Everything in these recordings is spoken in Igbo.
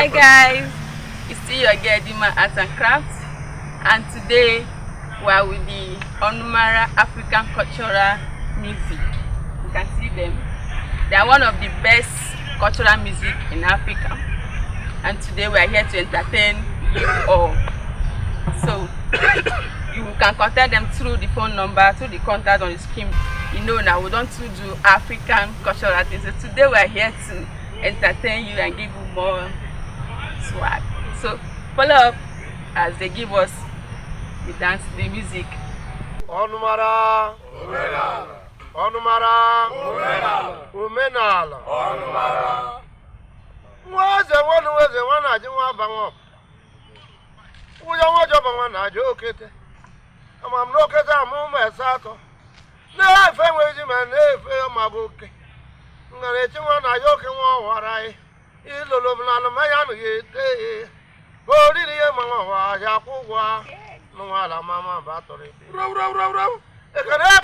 Hi guys, it's still your girl Dima Arts and Crafts, and today we are with the ONUMARA African Cultural Music. You can see them. They are one of the best cultural music in Africa, and today we are here to entertain you all. So you can contact them through the phone number, through the contact on the screen. You know now we don't do African cultural things. So today we are here to entertain you and give you more swag. So follow up as they give us the dance, the music. ONUMARA, ONUMARA, ONUMARA, ONUMARA. What's the one I do want to we don't want to joke it. I'm not going to move my saddle. No, I found with him and my book. I'm going to joke in what I love my body, Mamma, no, Mamma Battery. Row. A canary,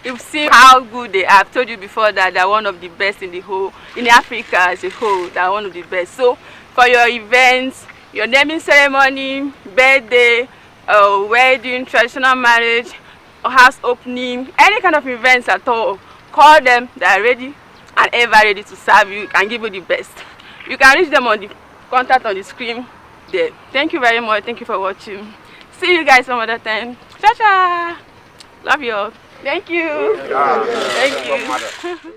you've seen how good they are. I've told you before that they're one of the best in Africa as a whole. They're one of the best. So for your events, your naming ceremony, birthday, wedding, traditional marriage, or house opening, any kind of events at all, call them. They are ready and ever ready to serve you and give you the best. You can reach them on the contact on the screen there. Thank you very much. Thank you for watching. See you guys some other time. Ciao, ciao. Love you all. Thank you. Thank you.